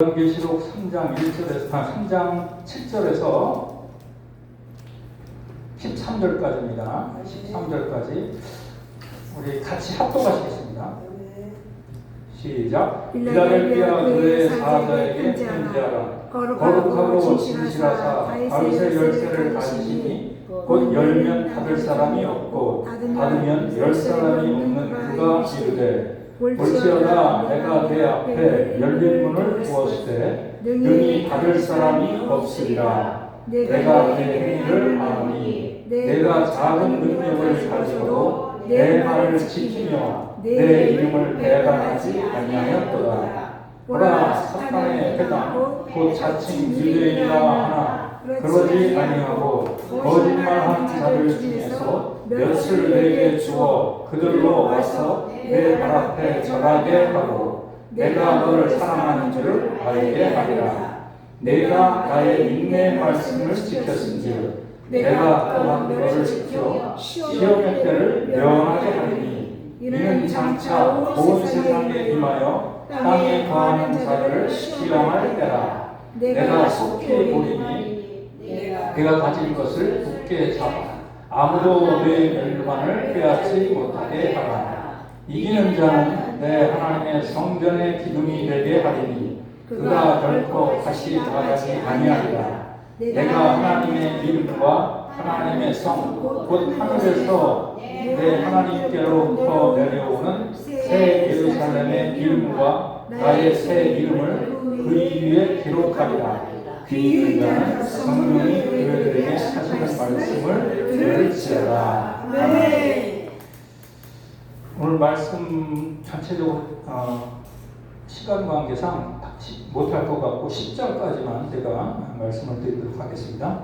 요한계시록 3장 1절에서 3장 7절에서 13절까지입니다. 13절까지 우리 같이 합독하시겠습니다. 시작. 필라델피아 교회 사자에게 편지하라. 거룩하고 진실하사 다윗의 열쇠를 가지시니 곧 열면 닫을 사람이 없고 닫으면 열 사람이 없는 그가 이르되 볼지어다 내가 내 앞에 열린 문을 두었으되 능히 닫을 사람이 없으리라. 내가 내 행위를 아노니 내가 작은 능력을 가지고도 내 말을 지키며 내 이름을 배반하지 아니하였도다. 보라, 사탄의 회당 곧 자칭 유대인이라 하나 그러지 아니하고 거짓말한 자들 중에서 몇을 내게 주어 그들로 와서 내 발 앞에 절하게 하고 내가 너를 사랑하는 줄을 알게 하리라. 내가 나의 인내의 말씀을 지켰은즉 내가 또한 너를 지켜 시험의 때를 면하게 하리니 이는 장차 온 세상에 임하여 땅에 거하는 자들을 시험할 때라. 내가 속히 보리니 내가 가진 것을 굳게 잡아 아무도 내 멸관을 빼앗지 못하게 하라. 이기는 자는 내 하나님의 성전의 기둥이 되게 하리니 그가 결코 다시 나가지 아니하리라. 내가 하나님의 이름과 하나님의 성 곧 하늘에서 내 하나님께로부터 내려오는 새 예루살렘의 이름과 나의 새 이름을 그 위에 기록하리라. 귀 자는 성령이 그들에게 하시는 말씀을 들을지어다. 아멘. 오늘 말씀 전체적으로 시간 관계상 못할 것 같고 10절까지만 제가 말씀을 드리도록 하겠습니다.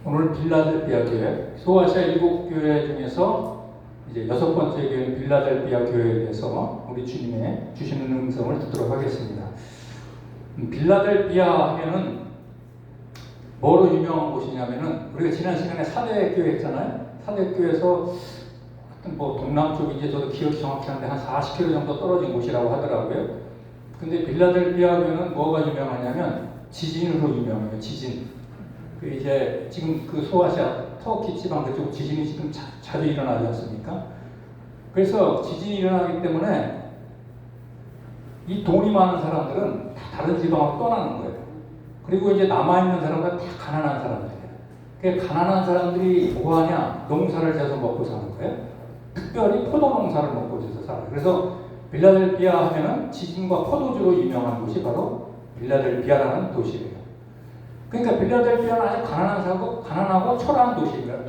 오늘 빌라델피아 교회, 소아시아 7교회 중에서 이제 6번째 교회는 빌라델피아 교회에 대해서 우리 주님의 주시는 음성을 듣도록 하겠습니다. 빌라델피아 하면은 뭐로 유명한 곳이냐면은 우리가 지난 시간에 사대교회 했잖아요. 사대교회에서 뭐 동남쪽인지 저도 기억이 정확히 한데 한 40km 정도 떨어진 곳이라고 하더라고요. 근데 빌라델피아 교회는 뭐가 유명하냐면 지진으로 유명해요. 지진. 그 이제 지금 그 소아시아 터키 지방 그쪽 지진이 지금 자주 일어나지 않습니까? 그래서 지진이 일어나기 때문에 이 돈이 많은 사람들은 다 다른 지방으로 떠나는 거예요. 그리고 이제 남아있는 사람들은 다 가난한 사람들이에요. 그 가난한 사람들이 뭐 하냐? 농사를 지어서 먹고 사는 거예요. 특별히 포도 농사를 먹고 지어서 살아요. 그래서 빌라델피아 하면은 지진과 포도주로 유명한 곳이 바로 빌라델피아라는 도시예요. 그러니까 빌라델피아는 아주 가난하고 초라한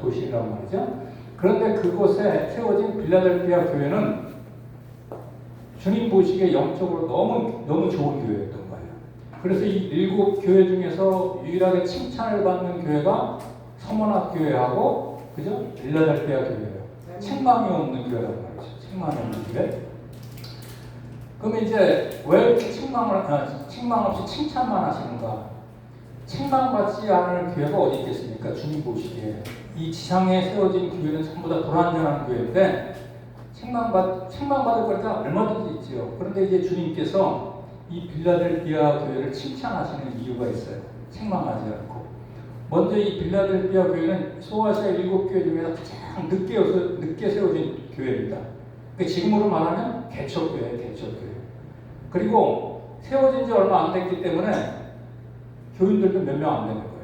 도시란 말이죠. 그런데 그곳에 세워진 빌라델피아 교회는 주님 보시기에 영적으로 너무 좋은 교회였던 거예요. 그래서 이 7교회 중에서 유일하게 칭찬을 받는 교회가 서문학 교회하고 그죠? 빌라델피아 교회예요. 책망이 없는 교회란 말이죠. 책망이 없는 교회. 그러면 이제 왜 이렇게 책망 없이 칭찬만 하시는가? 책망받지 않을 교회가 어디 있겠습니까? 주님 보시기에 이 지상에 세워진 교회는 전부 다 불완전한 교회인데 책망받을 거니까 얼마든지 있지요. 그런데 이제 주님께서 이 빌라델피아 교회를 칭찬하시는 이유가 있어요. 책망하지 않고. 먼저 이 빌라델피아 교회는 소아시아 7교회 중에서 가장 늦게 세워진 교회입니다. 그러니까 지금으로 말하면 개척교회예요. 개척교회. 그리고 세워진 지 얼마 안 됐기 때문에 교인들도 몇 명 안 되는 거예요.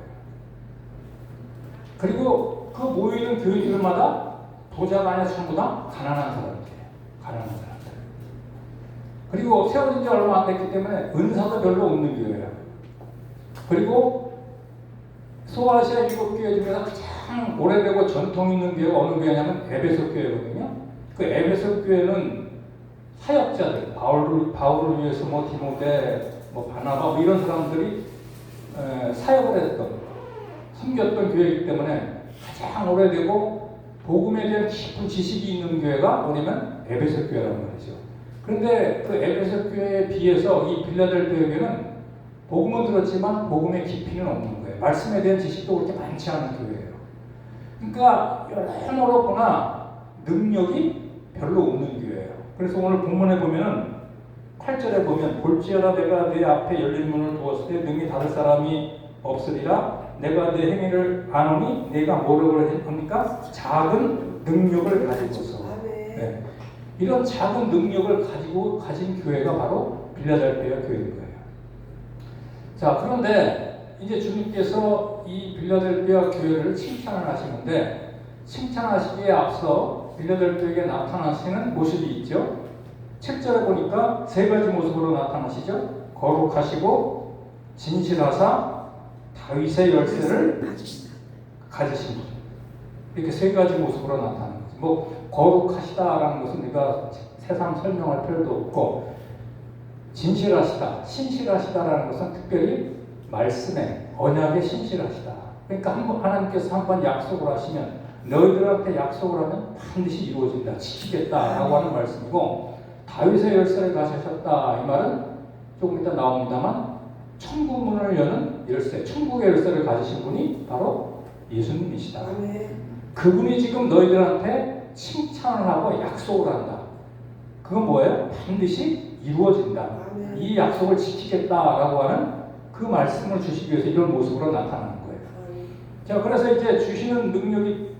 그리고 그 모이는 교인들마다 도자가 아니라 전부 다 가난한 사람들이에요. 가난한 사람들. 그리고 세워진 지 얼마 안 됐기 때문에 은사도 별로 없는 교회예요. 그리고 소아시아 7교회 중에서 가장 오래되고 전통 있는 교회가 어느 교회냐면 에베소 교회거든요. 그 에베소 교회는 사역자들, 바울을 위해서 뭐 디모데, 뭐 바나바 뭐 이런 사람들이 사역을 했던, 섬겼던 교회이기 때문에 가장 오래되고 복음에 대한 깊은 지식이 있는 교회가 뭐냐면 에베소 교회라는 말이죠. 그런데 그 에베소 교회에 비해서 이 빌라델피아 교회는 복음은 들었지만 복음의 깊이는 없는 거예요. 말씀에 대한 지식도 그렇게 많지 않은 교회예요. 그러니까 여러모로 보나 능력이 별로 없는 교회예요. 그래서 오늘 본문에 보면은 8절에 보면 볼지어다 내가 내 앞에 열린 문을 두었을 때 능히 닫을 사람이 없으리라. 내가 내 행위를 아노니 내가 뭐라고 합니까? 작은 능력을 가지고서. 네. 이런 작은 능력을 가진 교회가 바로 빌라델피아 교회인 거예요. 자, 그런데 이제 주님께서 이 빌라델피아 교회를 칭찬을 하시는데, 칭찬하시기에 앞서 빌라델피아에게 나타나시는 모습이 있죠. 7절에 보니까 세 가지 모습으로 나타나시죠. 거룩하시고 진실하사 다윗의 열쇠를 가지신 분. 이렇게 세 가지 모습으로 나타나는 거죠. 뭐 거룩하시다라는 것은 우리가 세상 설명할 필요도 없고, 진실하시다, 신실하시다라는 것은 특별히 말씀에 언약에 신실하시다. 그러니까 하나님께서 한번 약속을 하시면 너희들한테 약속을 하면 반드시 이루어진다, 지키겠다라고 하는 말씀이고, 다윗의 열쇠를 가지셨다 이 말은 조금 이따 나옵니다만 천국 문을 여는 열쇠, 천국의 열쇠를 가지신 분이 바로 예수님이시다. 그분이 지금 너희들한테 칭찬을 하고 약속을 한다. 그건 뭐예요? 반드시 이루어진다. 이 약속을 지키겠다라고 하는 그 말씀을 주시기 위해서 이런 모습으로 나타나는 거예요. 자, 그래서 이제 주시는 능력이,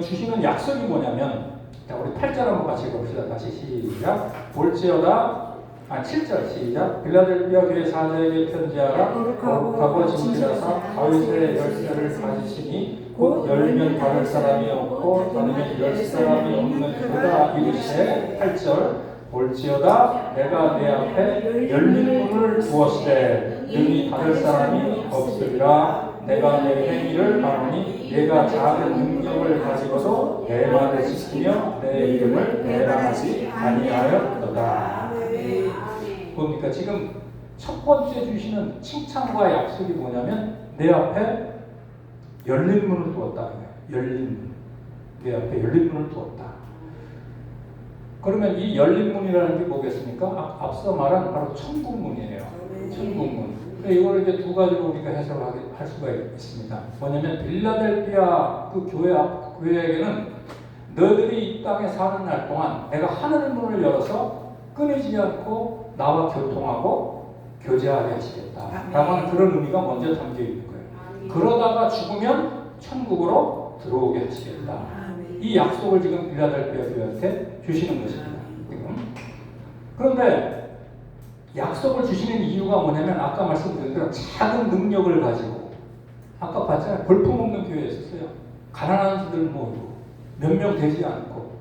주시는 약속이 뭐냐면, 자, 우리 8절 한번 같이 봅시다. 다시 시작. 볼지어다, 7절 시작. 빌라델피아 교회 사자에게 편지하라. 거룩하고 진실하사 다윗의 열쇠를 가지시니 곧 열면 닫을 사람이 없고 닫으면 열 사람이 없는 그가 이르시되. 8절. 볼지어다 내가 내 앞에 열린 문을 두었으되 능히 닫을 사람이 없으리라. 내가 내 행위를 아노니 내가 작은 능력을 가지고도 내 말을 지키며 내 이름을 배반하지 아니하였도다. 뭡니까? 지금 첫 번째 주시는 칭찬과 약속이 뭐냐면 내 앞에 열린 문을 두었다. 열린 문. 내 앞에 열린 문을 두었다. 그러면 이 열린 문이라는 게 뭐겠습니까? 앞서 말한 바로 천국문이에요. 천국문. 이걸 이제 두 가지로 우리가 해석을 할 수가 있습니다. 뭐냐면 빌라델피아 그 교회에게는 너희들이 이 땅에 사는 날 동안 내가 하늘 문을 열어서 끊이지 않고 나와 교통하고 교제하게 하시겠다. 라고 하는 그런 의미가 먼저 담겨 있는 거예요. 그러다가 죽으면 천국으로 들어오게 하시겠다. 이 약속을 지금 빌라델피아 교회한테 주시는 것입니다. 그런데 약속을 주시는 이유가 뭐냐면 아까 말씀드린 대로 작은 능력을 가지고, 아까 봤잖아요. 볼품없는 교회였어요. 가난한 자들 모이고 몇 명 되지 않고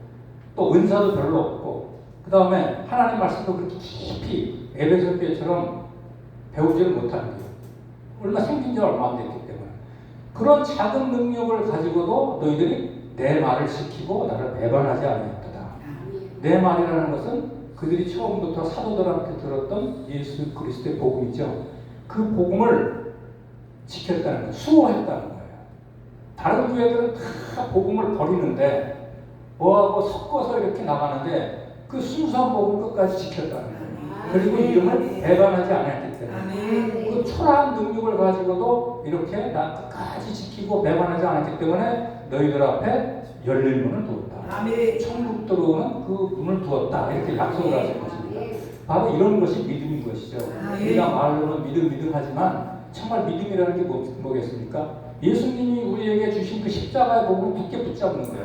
또 은사도 별로 없고, 그 다음에 하나님 말씀도 그렇게 깊이 에베소 교회처럼 배우지를 못하는 거예요. 얼마 생긴 지 얼마 안 됐기 때문에. 그런 작은 능력을 가지고도 너희들이 내 말을 지키고 나를 배반하지 않았다. 내 말이라는 것은 그들이 처음부터 사도들한테 들었던 예수 그리스도의 복음이죠. 그 복음을 지켰다는 거예요. 수호했다는 거예요. 다른 교회들은 다 복음을 버리는데 뭐하고 섞어서 이렇게 나가는데 그 순수한 복음을 끝까지 지켰다는 거예요. 그리고 이름을 배반하지 않았기 때문에 그 초라한 능력을 가지고도 이렇게 나 끝까지 지키고 배반하지 않았기 때문에 너희들 앞에 열린 문을 두었다. 천국 들어오는 그 문을 두었다. 이렇게 약속을 하신 것입니다. 바로 이런 것이 믿음인 것이죠. 우리가 말로는 믿음 하지만 정말 믿음이라는 게 뭐겠습니까? 예수님이 우리에게 주신 그 십자가의 복음을 굳게 붙잡는 거예요.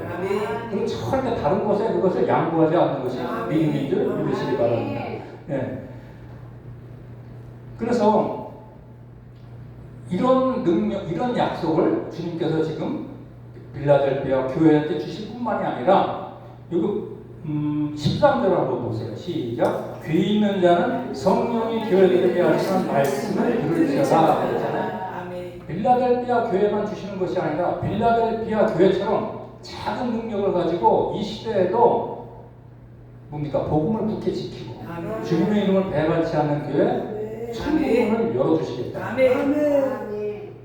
그리고 절대 다른 것에 그것을 양보하지 않는 것이 믿음인 줄 믿으시기 바랍니다. 네. 그래서 이런 능력, 이런 약속을 주님께서 지금 빌라델피아 교회한테 주실 뿐만이 아니라 여기 13절 한번 보세요. 시작. 귀 있는 자는 성령이 교회들에게 하시는 말씀을 들을지어다. 그랬잖아요. 빌라델피아 교회만 주시는 것이 아니라 빌라델피아 교회처럼 작은 능력을 가지고 이 시대에도 뭡니까? 복음을 굳게 지키고 주님의 이름을 배반치 않는 교회 천국문을 열어주시겠다.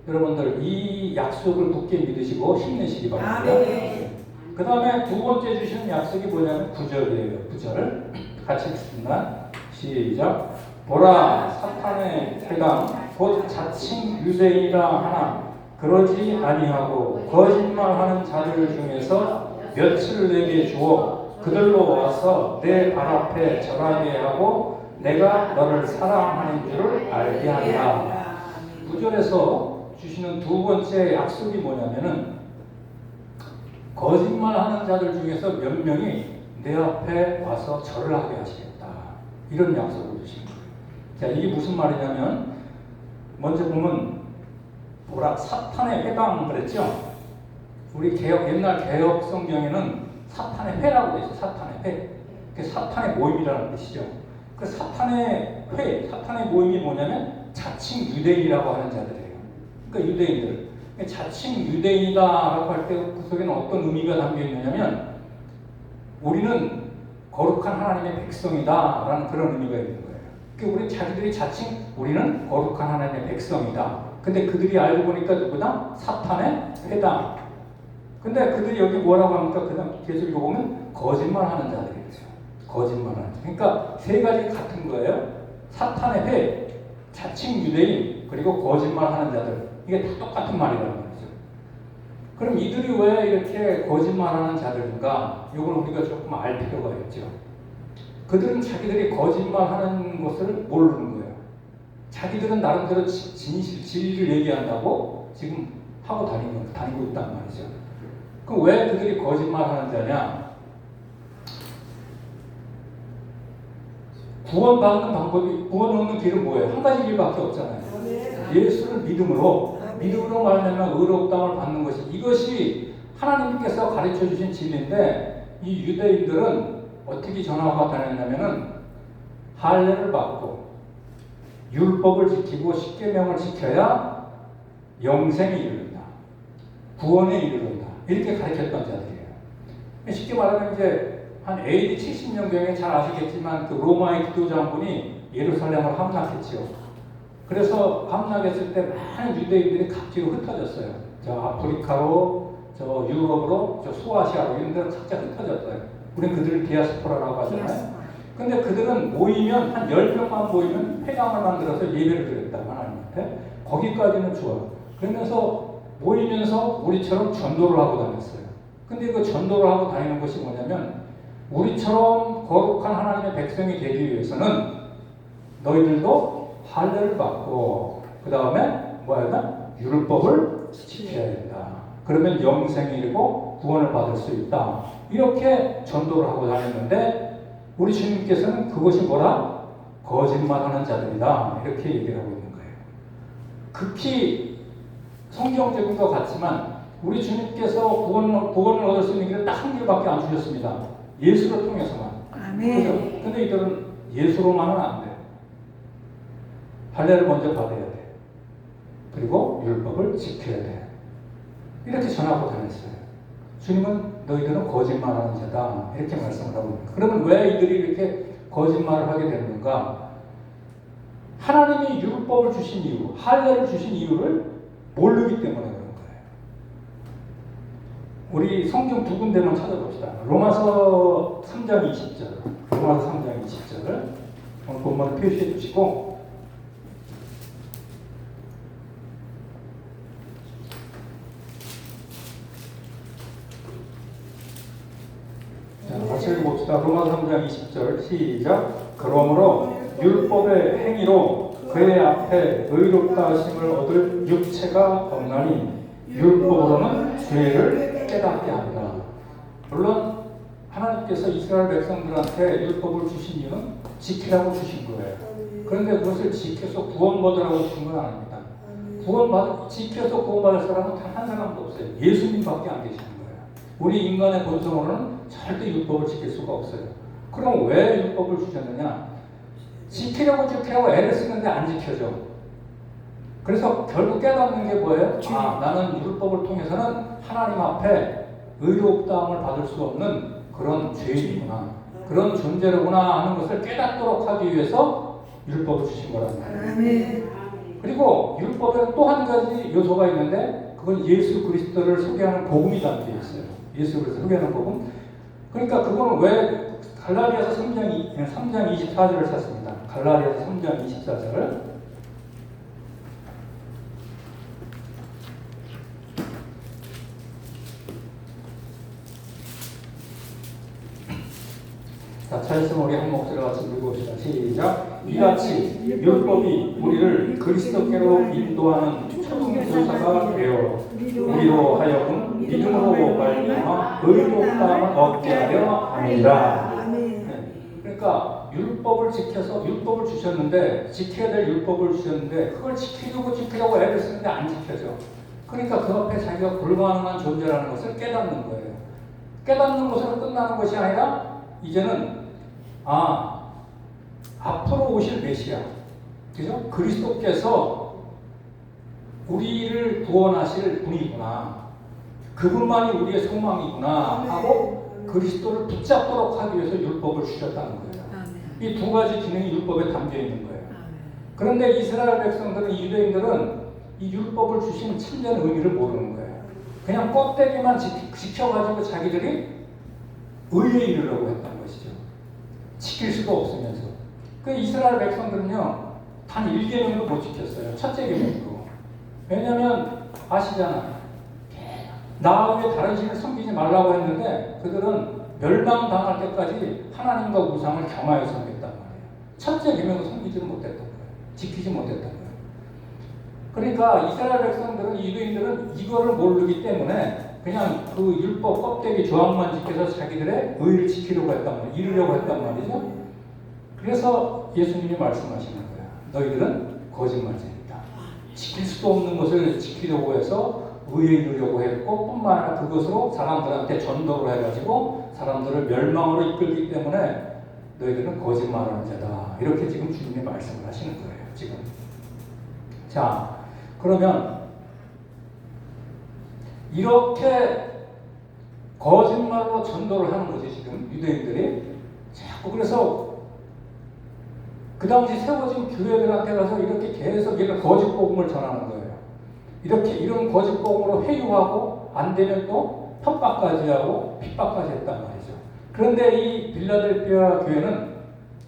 여러분들 이 약속을 굳게 믿으시고 힘내시기 바랍니다. 그 다음에 두 번째 주시는 약속이 뭐냐면 9절이에요. 9절 같이 읽습니다. 시작. 보라 사탄의 회당 곧 자칭 유대인이라 하나 그러지 아니하고 거짓말하는 자들 중에서 몇을 내게 주어 그들로 와서 내 발 앞에 절하게 하고 내가 너를 사랑하는 줄을 알게 하리라. 9절에서 주시는 두 번째 약속이 뭐냐면은 거짓말하는 자들 중에서 몇 명이 내 앞에 와서 절을 하게 하시겠다. 이런 약속을 주신 거예요. 자, 이게 무슨 말이냐면 먼저 보면 사탄의 회당 그랬죠? 우리 옛날 개혁 성경에는 사탄의 회라고 되어 있어요. 사탄의 회. 그게 사탄의 모임이라는 뜻이죠. 그 사탄의 회, 사탄의 모임이 뭐냐면 자칭 유대인이라고 하는 자들이에요. 그러니까 유대인들. 자칭 유대인이다라고 할 때 그 속에는 어떤 의미가 담겨 있느냐면 우리는 거룩한 하나님의 백성이다라는 그런 의미가 있는 거예요. 그러니까 우리 자기들이 자칭 우리는 거룩한 하나님의 백성이다. 근데 그들이 알고 보니까 누구다? 사탄의 회당. 근데 그들이 여기 뭐라고 합니까? 그다음 계속 읽어보면 거짓말하는 자들이죠. 거짓말하는 자. 그러니까 세 가지 같은 거예요. 사탄의 회, 자칭 유대인, 그리고 거짓말하는 자들. 이게 다 똑같은 말이라는 거죠. 그럼 이들이 왜 이렇게 거짓말하는 자들인가? 이걸 우리가 조금 알 필요가 있죠. 그들은 자기들이 거짓말하는 것을 모르는 거예요. 자기들은 나름대로 진리를 얘기한다고 지금 하고 다니고 있단 말이죠. 그럼 왜 그들이 거짓말하는 자냐? 구원받는 방법이, 구원 얻는 길은 뭐예요? 한 가지 길밖에 없잖아요. 예수를 믿음으로 말하면 의롭다함을 받는 것이, 이것이 하나님께서 가르쳐 주신 진리인데, 이 유대인들은 어떻게 전하고 다녔냐면은 할례를 받고 율법을 지키고 십계명을 지켜야 영생에 이르른다, 구원에 이르른다, 이렇게 가르쳤던 자들이에요. 쉽게 말하면 이제 한 AD 70년경에 잘 아시겠지만 그 로마의 기도 장군이 예루살렘을 함락했지요. 그래서 함락했을 때 많은 유대인들이 각지로 흩어졌어요. 저 아프리카로, 저 유럽으로, 저 소아시아로 이런 데로 각자 흩어졌어요. 우리는 그들을 디아스포라라고 하잖아요. 근데 그들은 모이면 한 10명만 모이면 회당을 만들어서 예배를 드렸다, 하나님한테. 거기까지는 좋아요. 그러면서 모이면서 우리처럼 전도를 하고 다녔어요. 근데 그 전도를 하고 다니는 것이 뭐냐면 우리처럼 거룩한 하나님의 백성이 되기 위해서는 너희들도 할례를 받고 그 다음에 뭐야? 율법을 지켜야 된다. 그러면 영생이 이르고 구원을 받을 수 있다. 이렇게 전도를 하고 다녔는데 우리 주님께서는 그것이 뭐라? 거짓말하는 자들이다. 이렇게 얘기를 하고 있는 거예요. 극히 성경적인 것 같지만 우리 주님께서 구원을 얻을 수 있는 길은 딱 한 길밖에 안 주셨습니다. 예수를 통해서만. 아멘. 근데 이들은 예수로만은 안 돼. 할례를 먼저 받아야 돼. 그리고 율법을 지켜야 돼. 이렇게 전하고 다녔어요. 주님은 너희들은 거짓말하는 자다. 이렇게 말씀을 하고 있습니다. 그러면 왜 이들이 이렇게 거짓말을 하게 되는가? 하나님이 율법을 주신 이유, 할례를 주신 이유를 모르기 때문에 그런 거예요. 우리 성경 두 군데만 찾아봅시다. 로마서 3장 20절. 로마서 3장 20절을 오늘 본문을 표시해 주시고 같이 읽어봅시다. 로마서 3장 20절 시작. 그러므로 율법의 행위로 그의 앞에 의롭다 하심을 얻을 육체가 없나니 율법으로는 죄를 깨닫게 한다. 물론 하나님께서 이스라엘 백성들한테 율법을 주신 이유는 지키라고 주신 거예요. 그런데 그것을 지켜서 구원받으라고 주신 건 아닙니다. 지켜서 구원받을 사람은 단 한 사람도 없어요. 예수님밖에 안 계시는 거예요. 우리 인간의 본성으로는 절대 율법을 지킬 수가 없어요. 그럼 왜 율법을 주셨느냐? 지키려고 애를 쓰는데 안 지켜져. 그래서 결국 깨닫는 게 뭐예요? 나는 율법을 통해서는 하나님 앞에 의롭다함을 받을 수 없는 그런 죄인이구나, 그런 존재로구나 하는 것을 깨닫도록 하기 위해서 율법을 주신 거란 말이에요. 그리고 율법에는 또 한 가지 요소가 있는데 그건 예수 그리스도를 소개하는 복음이 담겨 있어요. 예수 그리스도를 소개하는 복음. 그러니까 그거는 왜 갈라디아서 3장 24절을 찾습니다. 갈라디아서 3장 24절. 자, 차에서 우리 한 목소리로 같이 읽어봅시다. 시작. 이같이 율법이 우리를 그리스도께로 인도하는 초등교사가 되어 우리로 하여금 믿음으로 말미암아 의롭다함을 얻게 하려 함이라. 그러니까 율법을 지켜서 율법을 주셨는데 지켜야 될 율법을 주셨는데 그걸 지키려고 애를 쓰는데 안 지켜져. 그러니까 그 앞에 자기가 불가능한 존재라는 것을 깨닫는 거예요. 깨닫는 것으로 끝나는 것이 아니라 이제는 앞으로 오실 메시아, 그죠? 그리스도께서 우리를 구원하실 분이구나. 그분만이 우리의 소망이구나 하고 그리스도를 붙잡도록 하기 위해서 율법을 주셨다는 거예요. 이 두 가지 기능이 율법에 담겨 있는 거예요. 그런데 이스라엘 백성들은, 유대인들은 이 율법을 주신 참된 의미를 모르는 거예요. 그냥 껍데기만 지켜가지고 자기들이 의에 이르려고 했던 것이죠. 지킬 수도 없으면서. 그 이스라엘 백성들은요, 단 1계명도 못 지켰어요. 첫째 계명도. 왜냐하면 아시잖아요. 나 외에 다른 신을 섬기지 말라고 했는데 그들은 멸망당할 때까지 하나님과 우상을 겸하여 섬겼단 말이에요. 첫째 계명도 섬기지를 못했던 거예요. 지키지 못했던 거예요. 그러니까 이스라엘 백성들은, 유대인들은 이거를 모르기 때문에 그냥 그 율법 껍데기 조항만 지켜서 자기들의 의를 지키려고 했단 말이에요. 이루려고 했단 말이죠. 그래서 예수님이 말씀하시는 거예요. 너희들은 거짓말쟁이다. 지킬 수도 없는 것을 지키려고 해서 의에 이르려고 했고, 뿐만 아니라 그것으로 사람들한테 전도를 해가지고 사람들을 멸망으로 이끌기 때문에 너희들은 거짓말하는 자다. 이렇게 지금 주님이 말씀을 하시는 거예요. 지금. 자, 그러면 이렇게 거짓말로 전도를 하는 거지, 지금 유대인들이. 자꾸 그래서 그 당시 세워진 교회들한테 가서 이렇게 계속 이런 거짓 복음을 전하는 거예요. 이렇게 이런 거짓 복음으로 회유하고 안 되면 또 협박까지 하고 핍박까지 했단 말이죠. 그런데 이 빌라델피아 교회는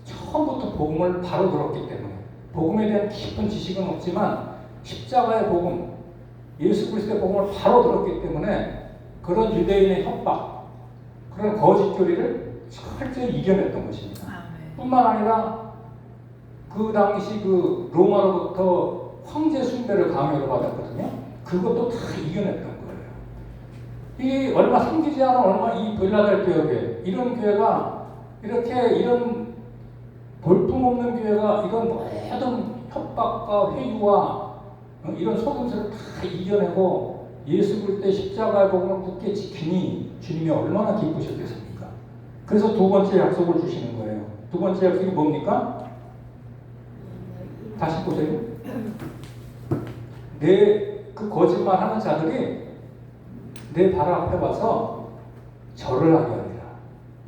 처음부터 복음을 바로 들었기 때문에 복음에 대한 깊은 지식은 없지만 십자가의 복음, 예수 그리스도의 복음을 바로 들었기 때문에 그런 유대인의 협박, 그런 거짓 교리를 철저히 이겨냈던 것입니다. 뿐만 아니라 그 당시 그 로마로부터 황제 숭배를 강요를 받았거든요. 그것도 다 이겨냈던 거예요. 이 얼마 생기지 않은 얼마 이 빌라델피아 교회, 이런 교회가 이렇게 이런 볼품없는 교회가 이런 모든 협박과 회유와 이런 속임수를 다 이겨내고 예수 그리스도의 십자가의 복음을 굳게 지키니 주님이 얼마나 기쁘셨겠습니까? 그래서 두 번째 약속을 주시는 거예요. 두 번째 약속이 뭡니까? 다시 보세요. 그 거짓말하는 자들이 내 발 앞에 와서 절을 하게 하리라.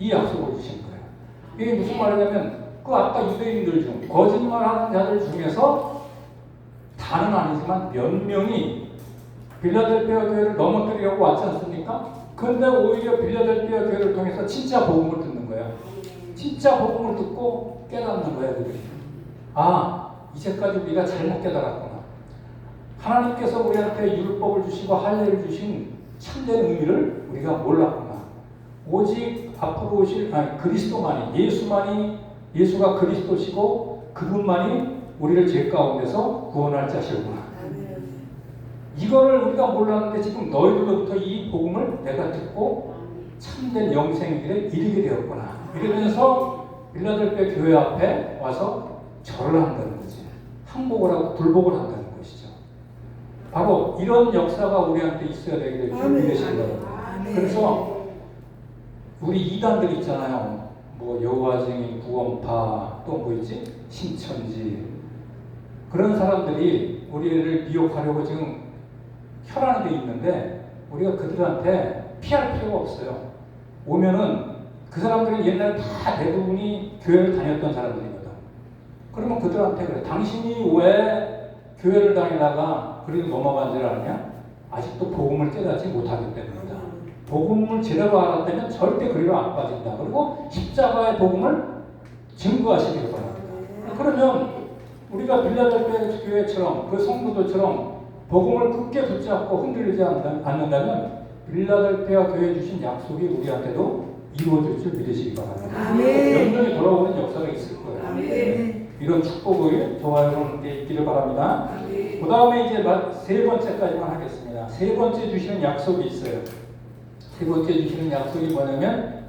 이 약속을 주신 거예요. 이게 무슨 말이냐면 그 아까 유대인들 중 거짓말하는 자들 중에서 다는 아니지만 몇 명이 빌라델피아 교회를 넘어뜨리려고 왔지 않습니까? 그런데 오히려 빌라델피아 교회를 통해서 진짜 복음을 듣는 거예요. 진짜 복음을 듣고 깨닫는 거예요. 그들이. 이제까지 우리가 잘못 깨달았구나. 하나님께서 우리한테 율법을 주시고 할례를 주신 참된 의미를 우리가 몰랐구나. 오직 앞으로 오실 그리스도만이, 예수가 그리스도시고 그분만이 우리를 죄 가운데서 구원할 자시구나. 이거를 우리가 몰랐는데 지금 너희들로부터 이 복음을 내가 듣고 참된 영생의 길에 이르게 되었구나. 이러면서 빌라델피아 교회 앞에 와서 절을 한다는 거지. 항복을 하고 불복을 한다는 것이죠. 바로 이런 역사가 우리한테 있어야 되게 준비되신 거예요. 그래서 우리 이단들 있잖아요. 뭐 여호와 증인, 구원파, 또 뭐 있지? 신천지. 그런 사람들이 우리를 미혹하려고 지금 혈안이 돼 있는데 우리가 그들한테 피할 필요가 없어요. 오면은 그 사람들은 옛날에 다 대부분이 교회를 다녔던 사람들이거든. 그러면 그들한테 그래. 당신이 왜 교회를 다니다가 그리고 넘어간 줄 아냐? 아직도 복음을 깨닫지 못하기 때문이다. 복음을 제대로 알았다면 절대 그리로 안 빠진다. 그리고 십자가의 복음을 증거하시기를 바랍니다. 그러면 우리가 빌라델피아 교회처럼 그 성도들처럼 복음을 굳게 붙잡고 흔들리지 않는다면 빌라델피아 교회에 주신 약속이 우리한테도 이루어질 줄 믿으시기 바랍니다. 아멘. 영영이 돌아오는 역사가 있을 거예요. 아멘. 이런 축복이 저와 여러분께 있기를 바랍니다. 그 다음에 이제 세 번째까지만 하겠습니다. 세 번째 주시는 약속이 있어요. 세 번째 주시는 약속이 뭐냐면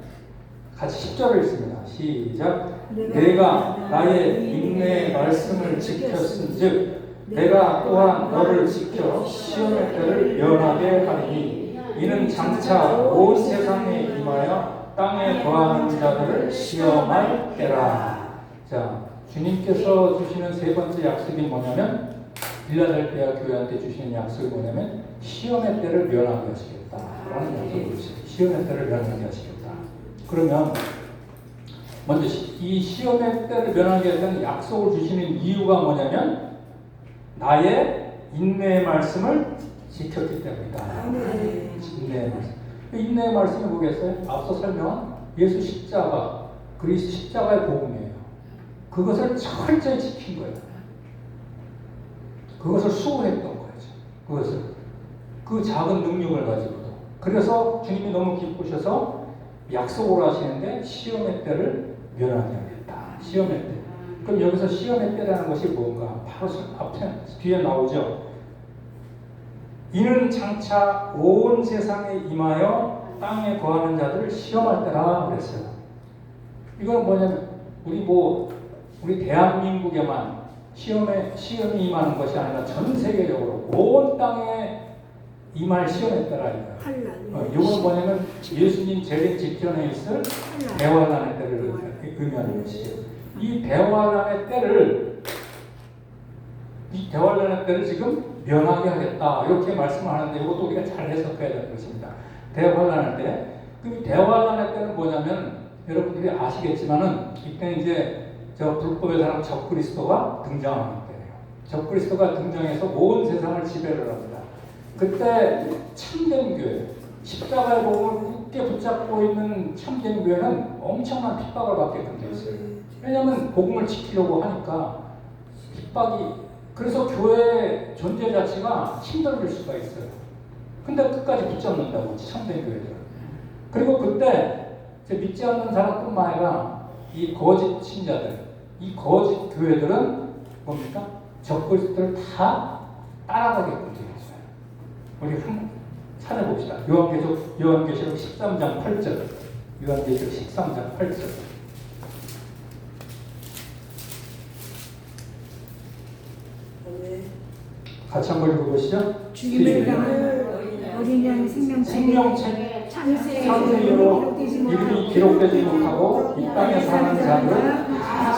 같이 10절을 읽습니다. 시작. 내가 나의 인내의 말씀을 지켰은즉 내가 또한 너를 지켜 시험의 때를 면하게 하리니 이는 장차 온 세상에 임하여 땅에 거하는 자들을 시험할 때라. 자, 주님께서 주시는 세 번째 약속이 뭐냐면 빌라델피아 교회한테 주시는 약속이 뭐냐면 시험의 때를 면하게 하시겠다라는 약속을 주세요. 시험의 때를 면하게 하시겠다. 그러면 먼저 이 시험의 때를 면하게 하는 약속을 주시는 이유가 뭐냐면 나의 인내의 말씀을 지켰기 때문이다. 인내의 말씀. 인내의 말씀이 뭐겠어요? 앞서 설명한 예수 십자가, 그리스도 십자가의 복음이에요. 그것을 철저히 지킨 거예요. 그것을 수호했던 거죠. 그것을 그 작은 능력을 가지고도. 그래서 주님이 너무 기쁘셔서 약속을 하시는데 시험의 때를 면하게 하겠다. 시험의 때. 그럼 여기서 시험의 때라는 것이 뭔가? 바로 앞에 뒤에 나오죠. 이는 장차 온 세상에 임하여 땅에 거하는 자들을 시험할 때라 그랬어요. 이건 뭐냐면 우리 대한민국에만 시험이 임하는 것이 아니라 전 세계적으로 온 땅에 임할 시험의 때라 이거예요. 이건 뭐냐면 예수님 재림 직전에 있을 대환란의 때를 의미하는 것이죠. 이 대환란의 때를 지금 면하게 하겠다 이렇게 말씀을 하는데 이것도 우리가 잘 해석해야 되는 것입니다. 대환란의 때. 그 대환란의 때는 뭐냐면 여러분들이 아시겠지만은 이때 이제 저 불법의 사람 적그리스도가 등장하는 때예요. 적그리스도가 등장해서 온 세상을 지배를 합니다. 그때 참된 교회, 십자가의 복음을 굳게 붙잡고 있는 참된 교회는 엄청난 핍박을 받게끔 되어 있어요. 왜냐하면 복음을 지키려고 하니까 핍박이. 그래서 교회의 존재 자체가 힘들어질 수가 있어요. 근데 끝까지 붙잡는다고 참된 교회들은. 그리고 그때 믿지 않는 사람뿐만 아니라 이 거짓 신자들, 이 거짓 교회들은 뭡니까? 적그리스도를 다 따라가게끔 되어 있어요. 우리 한번 찾아봅시다. 요한계시록 13장 8절. 요한계시록 13장 8절. 같이 한번 읽어보시죠. 주님을 향한 어린 양의 생명책에 창세기로 이름이 기록되지 못하고 이 땅에 사는 자들은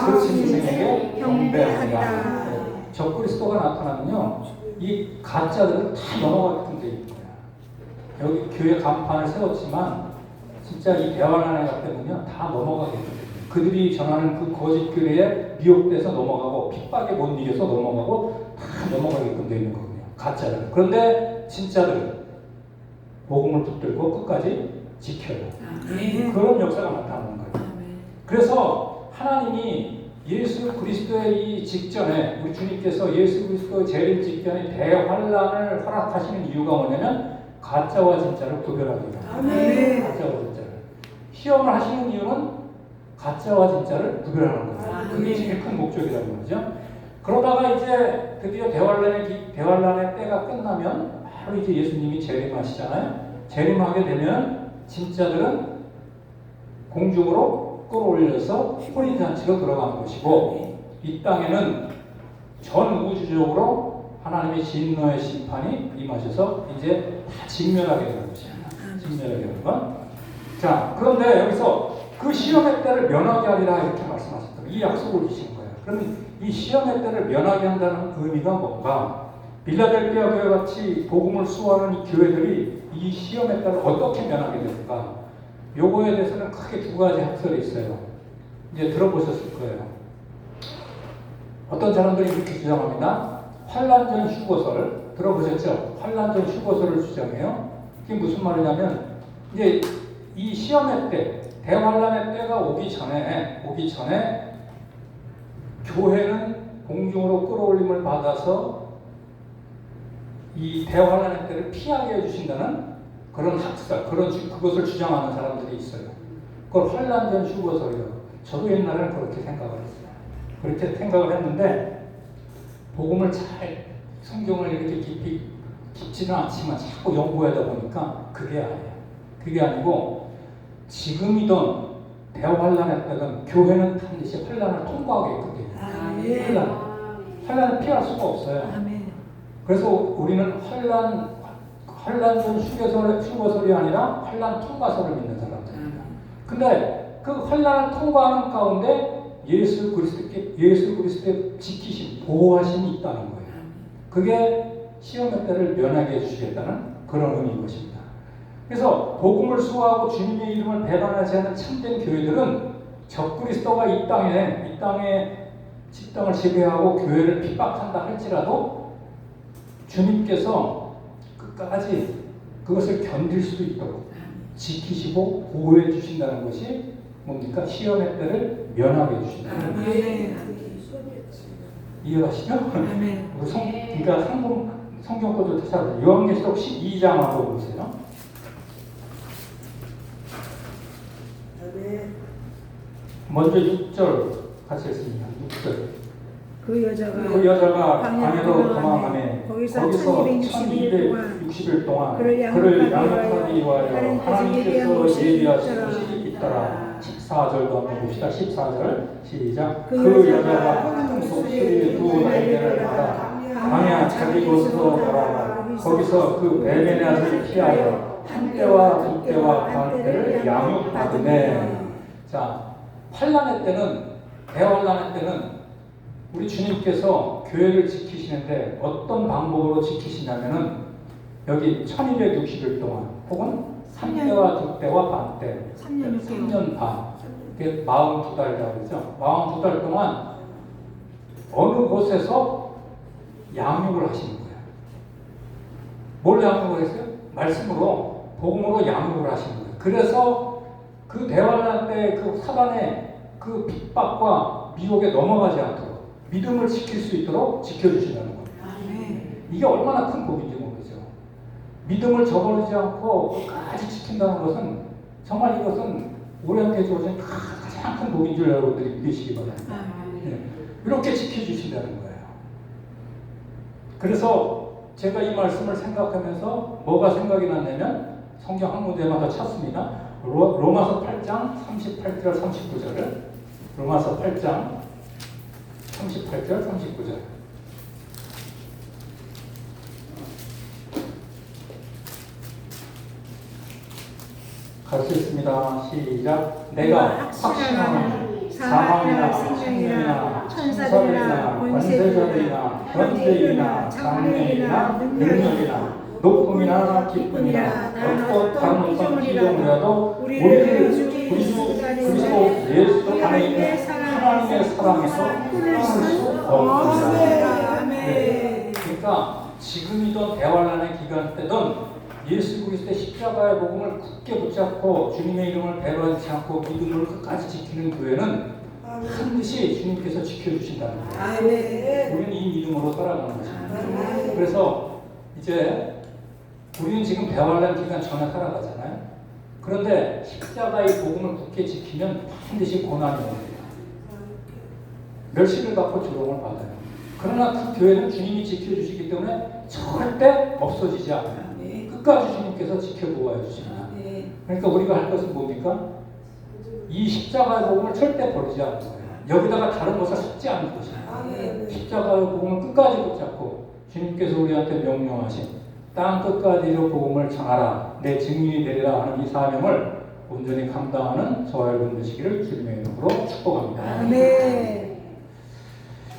그 짐승에게 경배하리라. 적그리스도가 나타나면요, 이 가짜들은 다 넘어가게끔 되어 있는 거야. 여기 교회 간판을 세웠지만 진짜 이 대환란의 때문에 다 넘어가게 돼요. 그들이 전하는 그 거짓 교회에 미혹돼서 넘어가고 핍박에 못 이겨서 넘어가고 다 넘어가게끔 되어 있는 거거든요. 가짜들. 그런데 진짜들은 복음을 붙들고 끝까지 지켜요. 그런 역사가 나타나는 거예요. 그래서 하나님이 예수 그리스도의 이 직전에 우리 주님께서 예수 그리스도의 재림 직전에 대환란을 허락하시는 이유가 뭐냐면 가짜와 진짜를 구별하기 위해. 가짜와 진짜를. 시험을 하시는 이유는 가짜와 진짜를 구별하는 거예요. 그게 제일 큰 목적이라는 거죠. 그러다가 이제 드디어 대환란의 때가 끝나면 바로 이제 예수님이 재림하시잖아요. 재림하게 되면 진짜들은 공중으로 끌어올려서 혼인잔치로 들어가는 것이고 이 땅에는 전 우주적으로 하나님의 진노의 심판이 임하셔서 이제 다 직면하게 되는 것입니다. 직면하게 되는 건. 자, 그런데 여기서 그 시험의 때를 면하게 하리라 이렇게 말씀하셨다. 이 약속을 주신 거예요. 그러면 이 시험의 때를 면하게 한다는 의미가 뭔가? 빌라델피아 교회 같이 복음을 수호하는 이 교회들이 이 시험의 때를 어떻게 면하게 될까? 요거에 대해서는 크게 두 가지 학설이 있어요. 이제 들어보셨을 거예요. 어떤 사람들이 이렇게 주장합니다. 환란전 휴거설 들어보셨죠? 환란전 휴거설을 주장해요. 그게 무슨 말이냐면 이제 이 시험의 때, 대환란의 때가 오기 전에 교회는 공중으로 끌어올림을 받아서 이 대환란의 때를 피하게 해주신다는 그런 학설, 그것을 주장하는 사람들이 있어요. 그걸 환란전 휴거설이라고. 저도 옛날에는 그렇게 생각을 했어요. 그렇게 생각을 했는데 복음을 잘 성경을 이렇게 깊지는 않지만 자꾸 연구하다 보니까 그게 아니에요. 그게 아니고 지금이든 대환란의 때든 교회는 반드시 환란을 통과하게 있거든요. 환란을 피할 수가 없어요. 아멘. 그래서 우리는 환란전 휴거설이 아니라 환란 통과설을 믿는 사람들입니다. 근데 그 환란을 통과하는 가운데 예수 그리스도의 지키심, 보호하심이 있다는 거예요. 그게 시험의 때를 면하게 해주시겠다는 그런 의미인 것입니다. 그래서 복음을 수호하고 주님의 이름을 배반하지 않는 참된 교회들은 적그리스도가 이 땅에 직당을 지배하고 교회를 핍박한다 할지라도 주님께서 끝까지 그것을 견딜 수도 있도록 지키시고 보호해 주신다는 것이 뭡니까? 시험의 때를 면하게 해주신다는 거예요. 이해가시죠? 그러니까 성경 것도 찾아보세요. 요한계시록 12장 한번 보세요. 먼저 6절 같이 했습니다. 6절. 그 여자가 광야로 도망하며 거기서 1260일 동안 그를 양육하기 위하여 하나님께서 예비하신 곳이 있더라. 14절도 한번 봅시다. 14절 시작. 그 여자가 큰 독수리 두 날개를 받아 광야 자기 곳으로 돌아가 거기서 그 베메낫을 피하여 한 때와 두 때와 반 때를 양육하더니. 자, 환란의 때는, 대환란의 때는 우리 주님께서 교회를 지키시는데 어떤 방법으로 지키시냐면은 여기 1260일 동안 혹은 3때와 두 때와 반 때, 3년 반, 그게 42달이라고 그러죠. 42달 동안 어느 곳에서 양육을 하시는 거예요. 뭘 양육을 했어요? 말씀으로, 복음으로 양육을 하시는 거예요. 그래서 그 대환란 때 그 사단의 그 핍박과 미혹에 넘어가지 않도록 믿음을 지킬 수 있도록 지켜주신다는 거예요. 이게 얼마나 큰 복인지 모르죠. 믿음을 저버리지 않고 끝까지 지킨다는 것은 정말 이것은 우리한테 주어진 가장 큰 복인 줄 여러분들이 믿으시기 바랍니다. 이렇게 지켜주신다는 거예요. 그래서 제가 이 말씀을 생각하면서 뭐가 생각이 났냐면 성경 한 군데마다 찾습니다. 로마서 8장 38절 39절을 로마서 8장 38절 39절 갈 수 있습니다. 시작. 내가 확신하는 사망이나 생명이나 천사들이나 권세자들이나 권세이나 장래이나 능력이나 높음이나 기쁨이나 어떤 다른 어떤 기종이라도 우리 주 그리스도 예수 안에 있는 하나님의 사랑에서 끊을 수 없습니다. 그러니까 지금이든 대환란의 기간 때든 예수 그리스도의 십자가의 복음을 굳게 붙잡고 주님의 이름을 배반하지 않고 믿음을 끝까지 지키는 교회는 반드시 주님께서 지켜주신다는 거예요. 우리는 이 믿음으로 살아가는 것입니다. 그래서 이제 우리는 지금 대환란 기간 전에 살아가잖아요. 그런데 십자가의 복음을 굳게 지키면 반드시 고난이 옵니다. 멸시를 받고 조롱을 받아요. 그러나 그 교회는 주님이 지켜주시기 때문에 절대 없어지지 않아요. 끝까지 주님께서 지켜보아 주십니다. 그러니까 우리가 할 것은 뭡니까? 이 십자가의 복음을 절대 버리지 않는 거예요. 여기다가 다른 것을 섞지 않는 것입니다. 십자가의 복음을 끝까지 붙잡고 주님께서 우리한테 명령하신 땅 끝까지로 복음을 전하라, 내 증인이 되리라 하는 이 사명을 온전히 감당하는 저와 여러분 되시기를 주님의 이름으로